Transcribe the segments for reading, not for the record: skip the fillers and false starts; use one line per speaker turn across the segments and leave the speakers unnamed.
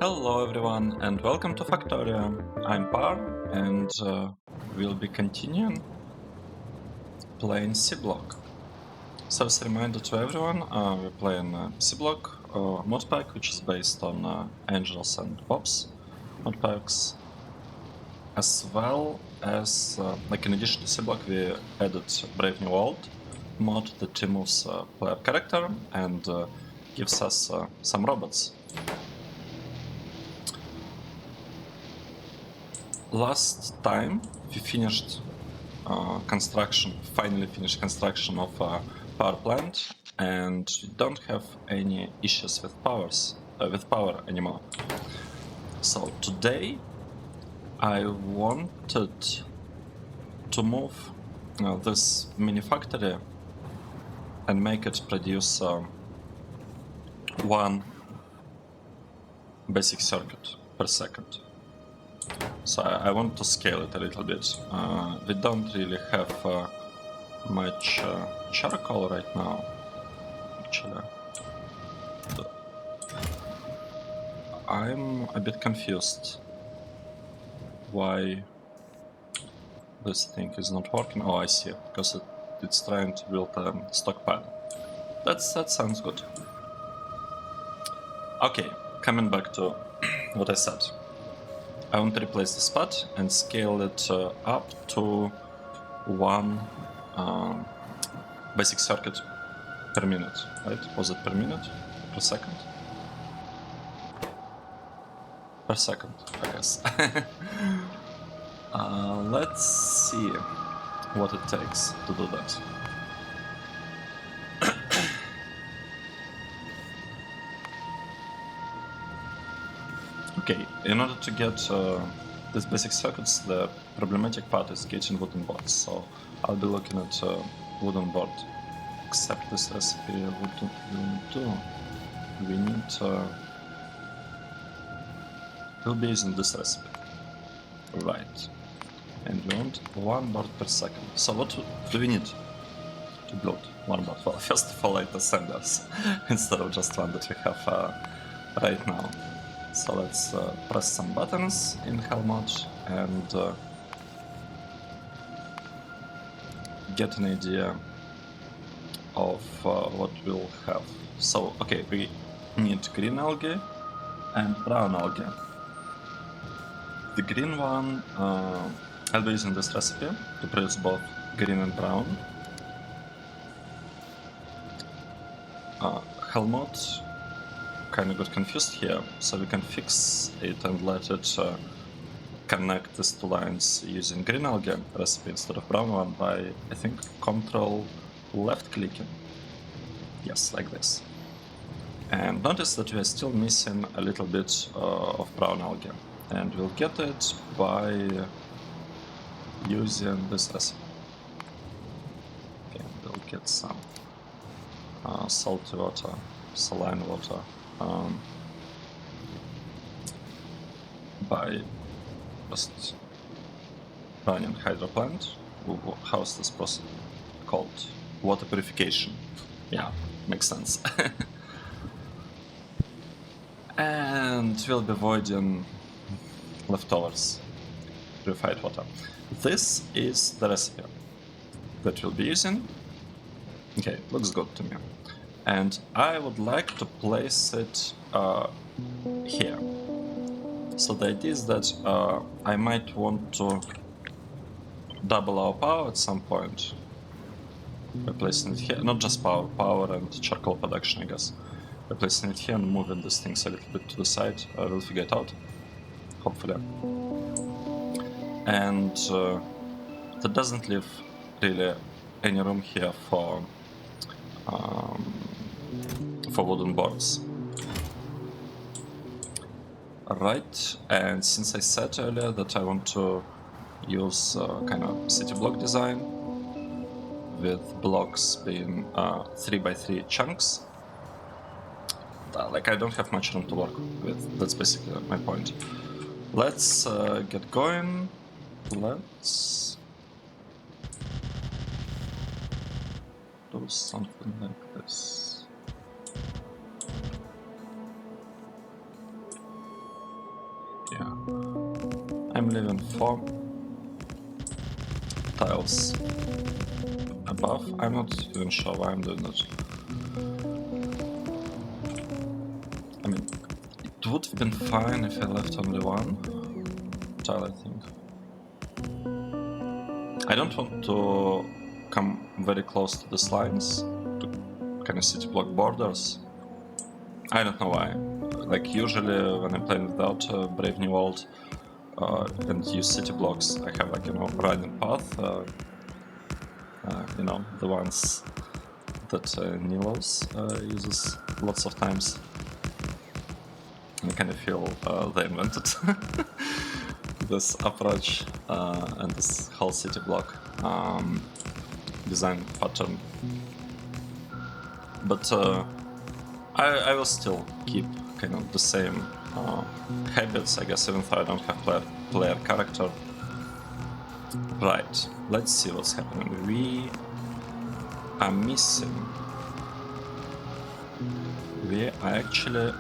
Hello everyone and welcome to Factorio. I'm Par and we'll be continuing playing C-Block. So as a reminder to everyone, we're playing C-Block modpack, which is based on Angels and Bobs modpacks, as well as, in addition to C-Block, we added Brave New World mod that removes player character and gives us some robots. Last time we finished finally finished construction of a power plant, and we don't have any issues with power anymore. So today I wanted to move this mini factory and make it produce one basic circuit per second. So I want to scale it a little bit. We don't really have much charcoal right now, actually. I'm a bit confused why this thing is not working. Oh, I see, because it's trying to build a stockpile. That sounds good. Okay, coming back to what I said. I want to replace the spot and scale it up to one basic circuit per minute, right? Was it per minute? Per second? Per second, I guess. Let's see what it takes to do that. Okay, in order to get these basic circuits, the problematic part is getting wooden boards. So I'll be looking at wooden board. Except this recipe won't do. We need we'll be using this recipe. Right. And we want one board per second. So what do we need to build one board? Well, first of all, 8 ascenders instead of just one that we have right now. So let's press some buttons in Hell mode and get an idea of what we'll have. So, okay, we need green algae and brown algae. The green one, I'll be using this recipe to produce both green and brown. Hell mode kind of got confused here, so we can fix it and let it connect these two lines using green algae recipe instead of brown one by, I think, Control left clicking. Yes, like this. And notice that we are still missing a little bit of brown algae, and we'll get it by using this recipe. Okay, we'll get some salty water, saline water, by just running hydro plant. How's this process called? Water purification. Yeah, makes sense. And we'll be voiding leftovers, purified water. This is the recipe that we'll be using. Okay, looks good to me. And I would like to place it here. So the idea is that I might want to double our power at some point by placing it here. Not just power and charcoal production, I guess. By placing it here and moving these things a little bit to the side, we'll figure it out, hopefully. And that doesn't leave really any room here for wooden boards. Right, and since I said earlier that I want to use kind of city block design with blocks being 3x3 chunks, I don't have much room to work with. That's basically my point. Let's get going. Let's do something like this. Yeah. I'm leaving 4 tiles above. I'm not even sure why I'm doing it. I mean, it would have been fine if I left only 1 tile, I think. I don't want to come very close to these lines, to kind of city block borders. I don't know why. Like, usually when I'm playing without Brave New World and use city blocks, I have, like, running path. The ones that Nilos uses lots of times. I kind of feel they invented this approach and this whole city block design pattern. But I will still keep kind of the same habits, I guess, even though I don't have player character. Right, let's see what's happening. We are missing. We are actually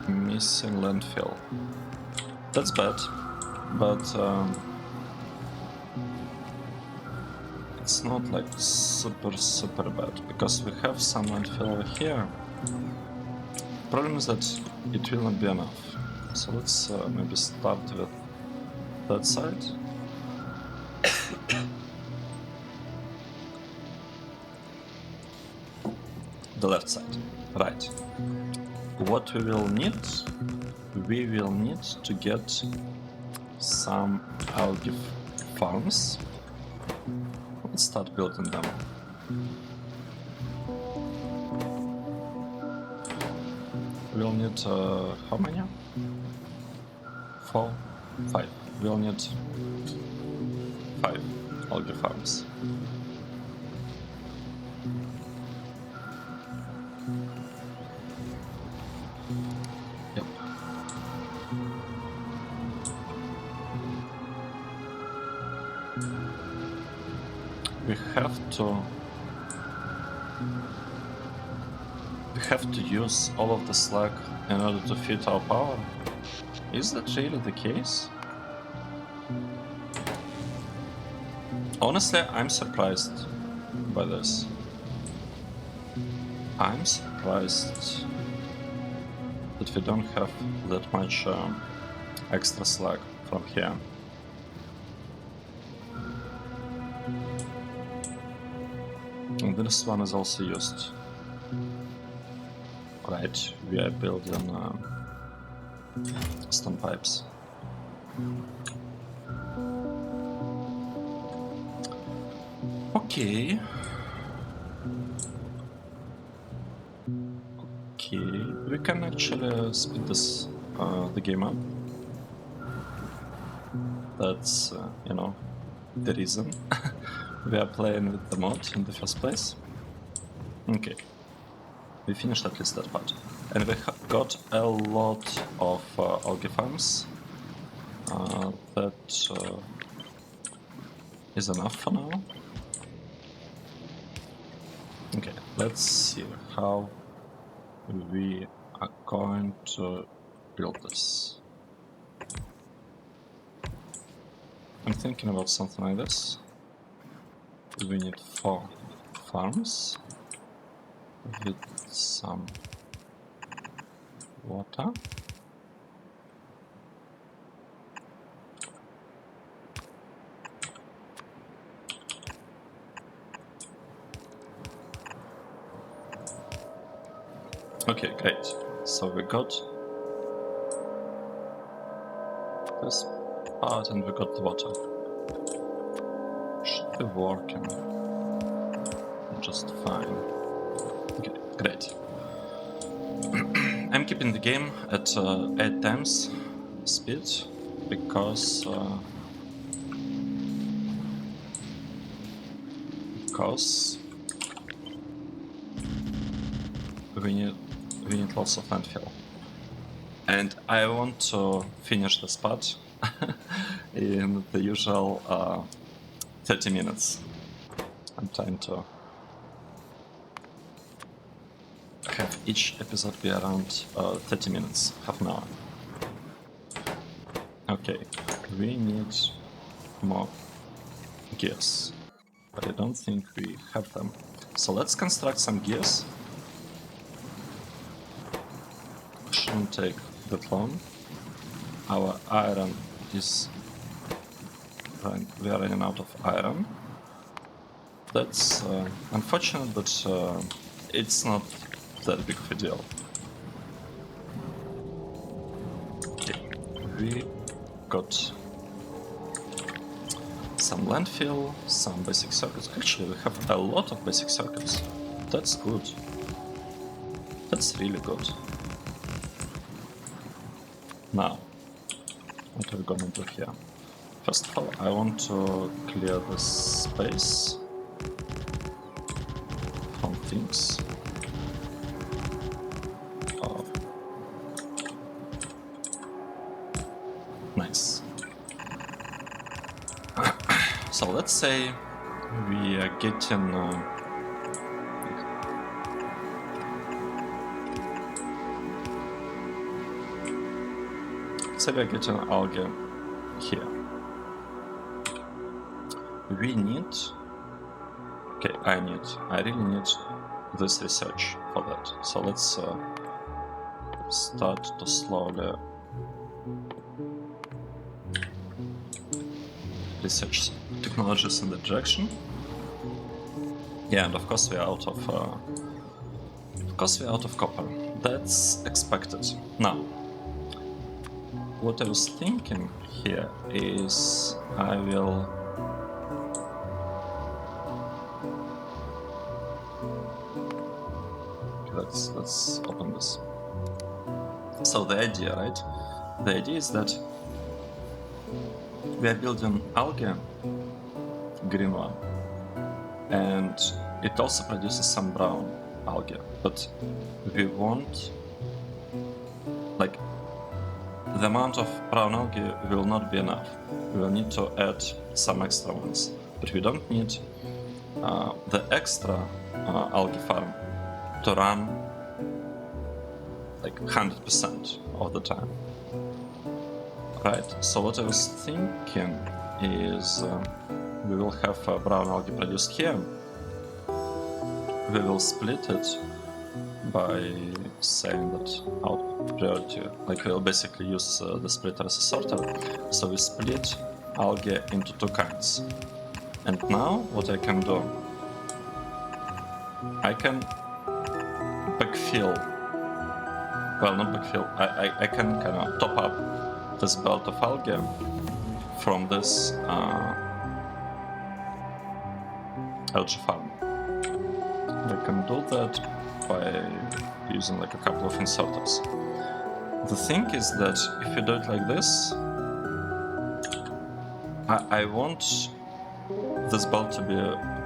missing landfill. That's bad, but it's not like super bad, because we have some landfill over here. Problem is that it will not be enough. So let's maybe start with that side. The left side. Right. What we will need to get some algae farms. Let's start building them. We'll need how many? 4, 5. We'll need 5 algae farms. Yep. We have to use all of the slag in order to feed our power. Is that really the case? Honestly, I'm surprised by this. I'm surprised that we don't have that much extra slag from here. And this one is also used. Right, we are building stone pipes. Okay. We can actually speed this the game up. That's the reason we are playing with the mod in the first place. Okay, we finished at least that part, and we got a lot of algae farms. That is enough for now. Okay, let's see how we are going to build this. I'm thinking about something like this. We need 4 farms with some water. Okay, great. So we got this part and we got the water. Should be working just fine. Okay, great. I'm keeping the game at 8 times speed because we need lots of landfill, and I want to finish this part in the usual 30 minutes. I'm trying to have each episode be around 30 minutes, half an hour. Okay, we need more gears, but I don't think we have them. So let's construct some gears. Shouldn't take that long. Our iron is... we are running out of iron. That's unfortunate, but it's not that big of a deal. Okay, we got some landfill, some basic circuits. Actually, we have a lot of basic circuits. That's good. That's really good. Now, what are we gonna do here? First of all, I want to clear this space from things. Oh. Nice. So let's say we are getting algae here. We need... okay, I really need this research for that. So let's start to slowly research technologies in that direction. Yeah, and of course we are out of copper. That's expected. Now, what I was thinking here is I will... let's open this. So the idea, right? The idea is that we are building algae, green one, and it also produces some brown algae, but we want, like, the amount of brown algae will not be enough. We will need to add some extra ones, but we don't need the extra algae farm to run like 100% of the time. Right, so what I was thinking is we will have brown algae produced here. We will split it by saying that output priority, like we'll basically use the splitter as a sorter. So we split algae into two kinds. And now what I can do, I can backfill, well, not backfill, I can kind of top up this belt of algae from this algae farm. I can do that by using like a couple of inserters. The thing is that if you do it like this, I want this belt to be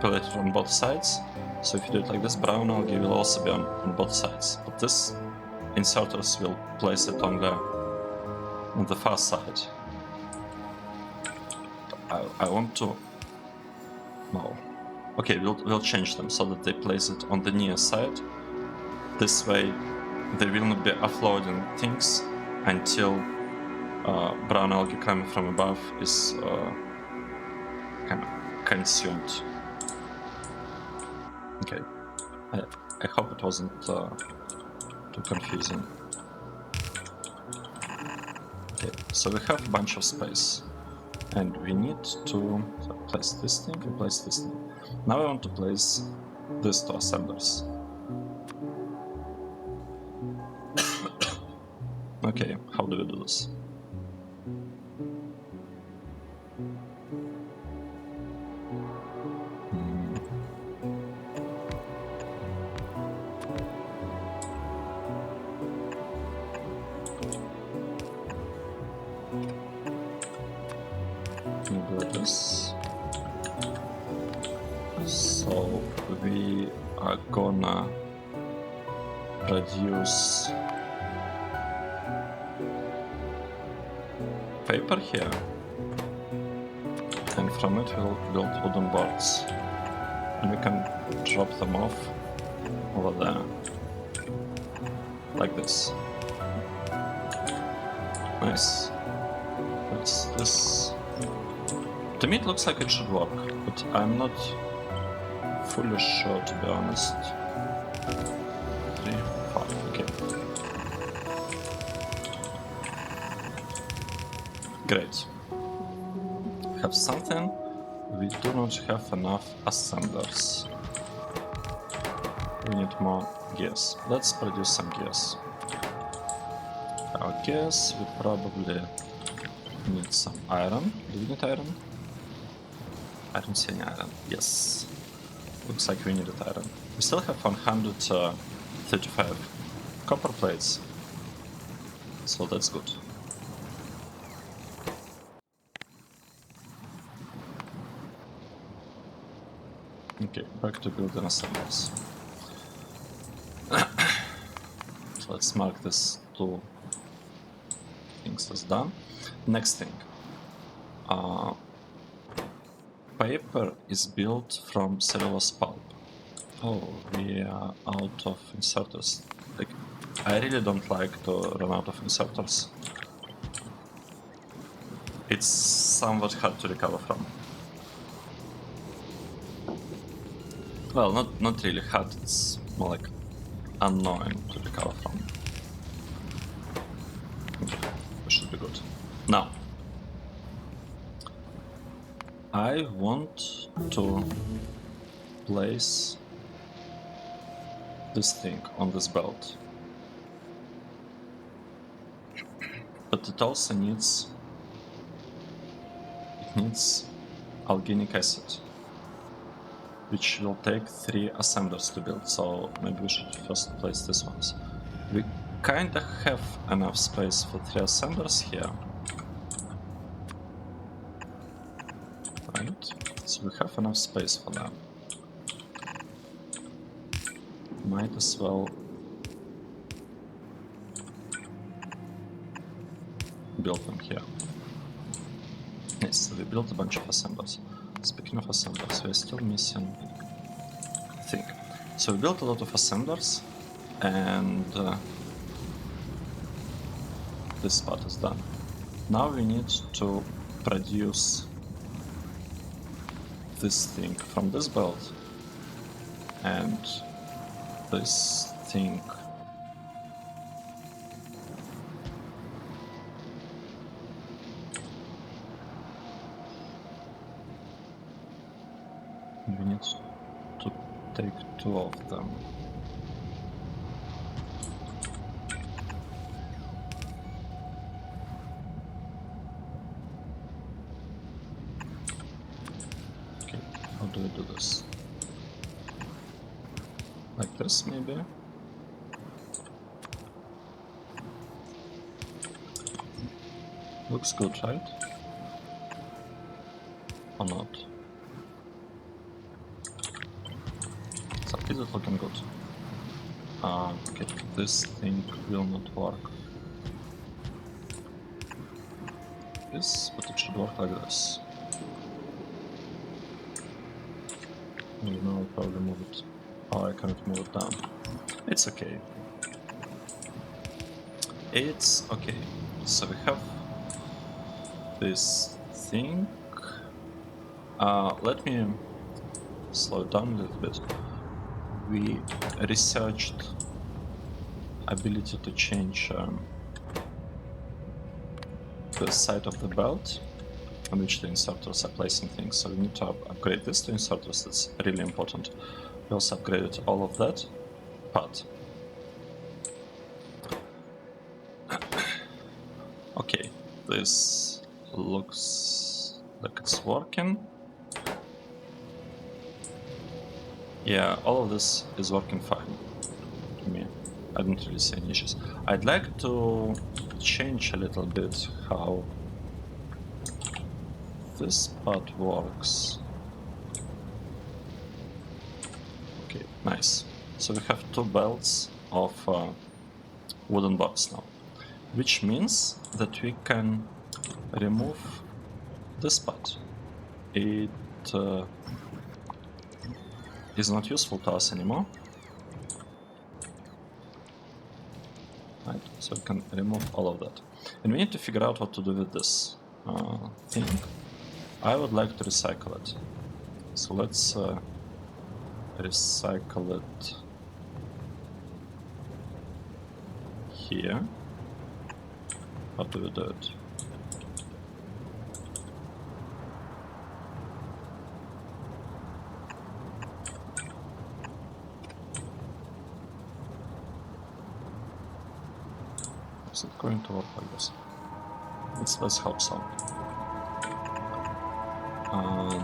populated on both sides. So if you do it like this, brown algae will also be on both sides. But this inserters will place it on the far side. I want to... no. Okay, we'll change them so that they place it on the near side. This way they will not be offloading things until brown algae coming from above is kind of consumed. Okay, I hope it wasn't too confusing. Okay, so we have a bunch of space, and we need to place this thing and place this thing. Now I want to place these two assemblers. Okay, how do we do this? So we are gonna produce paper here, and from it we'll build wooden boards, and we can drop them off over there, like this. Nice. Nice. This... To me it looks like it should work, but I'm not fully sure, to be honest. 3, 5, okay. Great. We have something. We do not have enough assemblers. We need more gears. Let's produce some gears. Our gears, we probably need some iron. Do we need iron? I don't see any iron. Yes. Looks like we needed iron. We still have 135 copper plates. So that's good. Okay, back to building assemblies. So let's mark this 2 things as done. Next thing. Paper is built from cellulose pulp. Oh, we are out of inserters. Like, I really don't like to run out of inserters. It's somewhat hard to recover from. Well, not really hard, it's more like annoying to recover from. Okay, we should be good. Now, I want to place this thing on this belt. But it also needs... It needs alginic acid, which will take 3 assemblers to build, so maybe we should first place these ones. We kinda have enough space for 3 assemblers here. Right? So we have enough space for them. Might as well build them here. Yes, so we built a bunch of assemblers. Speaking of assemblers, we're still missing a thing. So we built a lot of assemblers, and this part is done. Now we need to produce this thing from this belt, and this thing. We need to take 2 of them. Okay, how do I do this? Like this, maybe? Looks good, right? Or not? So is it looking good? Okay, this thing will not work. This, but it should work like this. You know, I'll probably move it. Oh, I cannot move it down. It's okay. It's okay. So we have this thing. Let me slow down a little bit. We researched ability to change the side of the belt on which the inserters are placing things. So we need to upgrade this to inserters. That's really important. We also upgraded all of that part. Okay, this looks like it's working. Yeah, all of this is working fine to me. I don't really see any issues. I'd like to change a little bit how this part works. Okay, nice. So we have 2 belts of wooden box now, which means that we can remove this part. It is not useful to us anymore. Right, so we can remove all of that. And we need to figure out what to do with this. thing, I would like to recycle it. So let's recycle it here. How do we do it? Is it going to work like this? Let's hope so.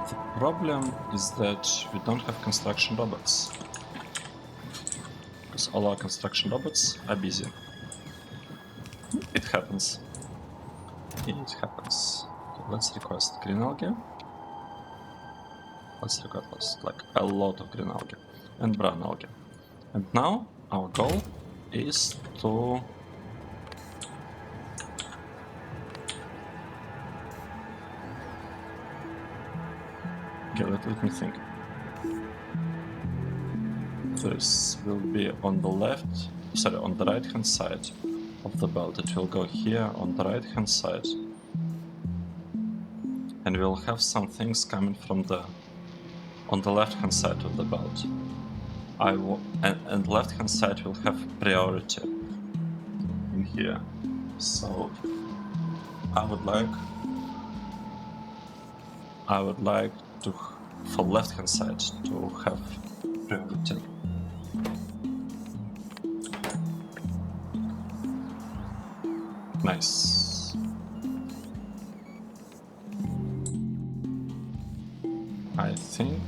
The problem is that we don't have construction robots, because all our construction robots are busy. It happens. It happens. Okay, let's request green algae. Let's request like a lot of green algae and brown algae. And now our goal is to let me think. This will be on the left, sorry, on the right hand side of the belt. It will go here on the right hand side. And we'll have some things coming from on the left hand side of the belt. And left hand side will have priority in here. So I would like to, for left hand side, to have priority. Nice. I think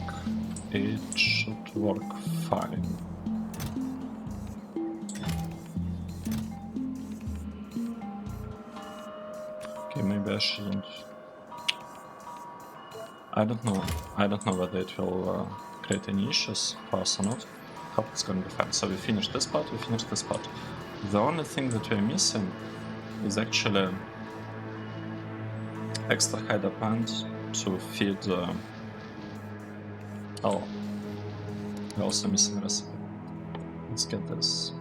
it should work fine. Okay, maybe I shouldn't. I don't know whether it will create any issues for us or not. Hope it's going to be fine. So we finished this part, The only thing that we're missing is actually extra Hydra plant to feed. Oh, we're also missing a recipe. Let's get this.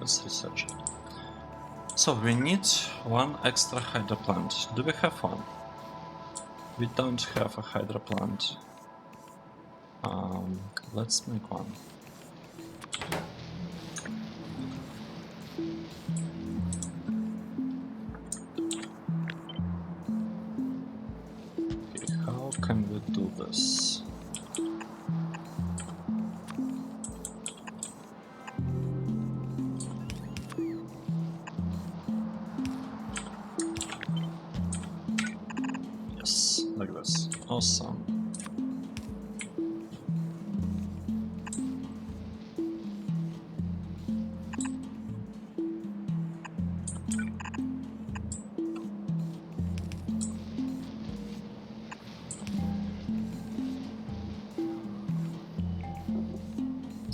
Let's research it. So we need one extra Hydra plant. Do we have one? We don't have a Hydra plant. Let's make one. Okay, how can we do this? Yes, like this. Awesome.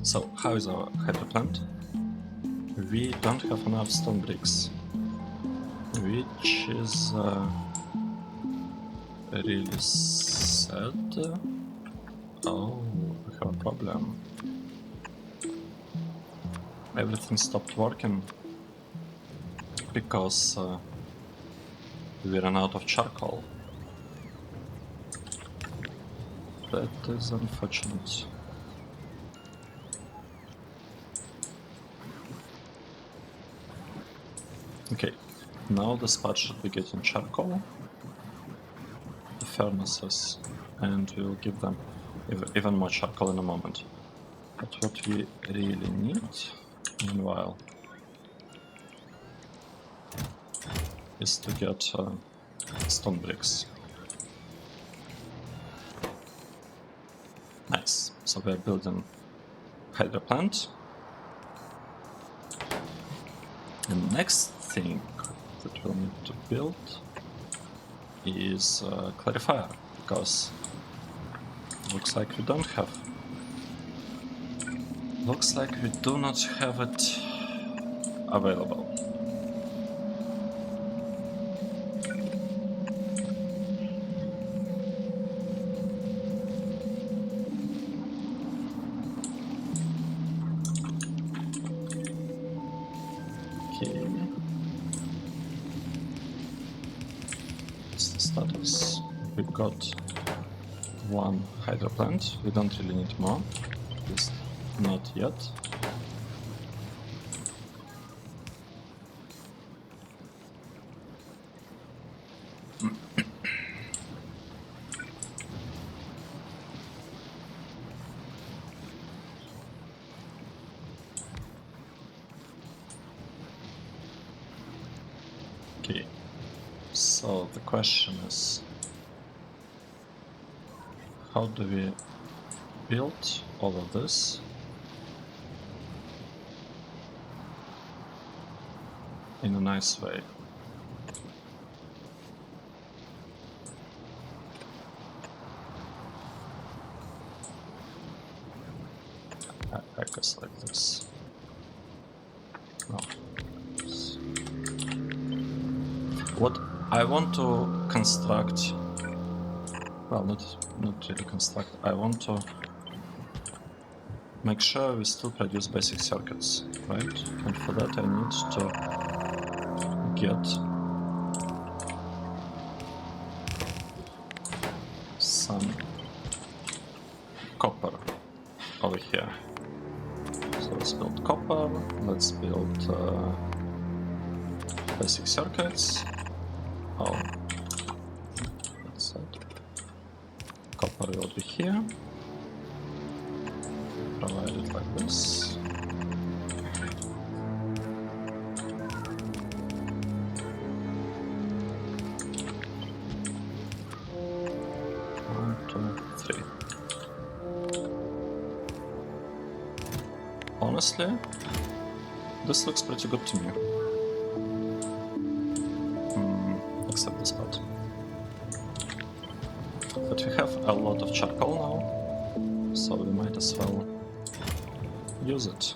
So, how is our Hydra plant? We don't have enough stone bricks, which is really sad. Oh, we have a problem. Everything stopped working because we ran out of charcoal. That is unfortunate. Okay, now the spot should be getting charcoal, the furnaces, and we'll give them even more charcoal in a moment. But what we really need, meanwhile, is to get stone bricks. Nice, so we're building Hydra plant. The next thing that we'll need to build is clarifier, because looks like we don't have. Looks like we do not have it available. status. We got one hydro plant. We don't really need more. At least not yet. Okay, so the question is, how do we build all of this in a nice way? I guess like this. No. What I want to construct, well, not really construct, I want to make sure we still produce basic circuits, right? And for that I need to get some copper over here. So let's build copper, let's build basic circuits. Oh, that's it. Copper will be here. Provide it like this. One, two, three. Honestly, this looks pretty good to me. Except this part. But we have a lot of charcoal now, so we might as well use it.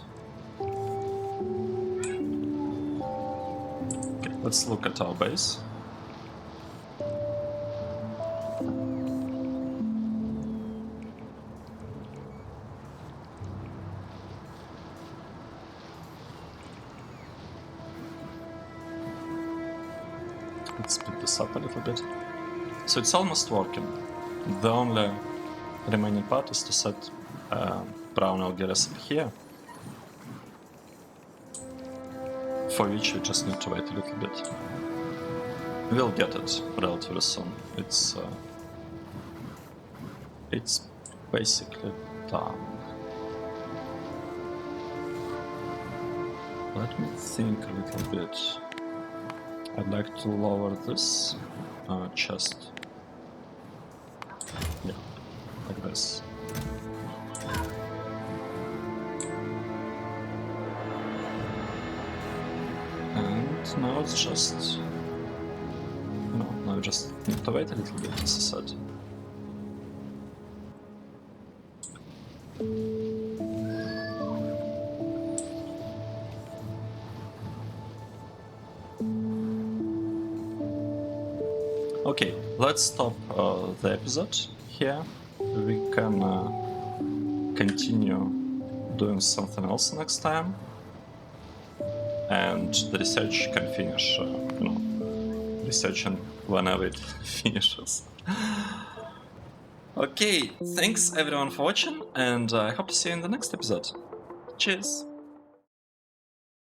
Okay, let's look at our base. Let's speed this up a little bit. So it's almost working. The only remaining part is to set brown algae recipe here, for which we just need to wait a little bit. We'll get it relatively soon. It's basically done. Let me think a little bit. I'd like to lower this chest. Yeah, like this. And now it's just... No, now we just need to wait a little bit, as I said. Okay, let's stop the episode here. We can continue doing something else next time, and the research can finish, researching whenever it finishes. Okay, thanks everyone for watching, and I hope to see you in the next episode. Cheers!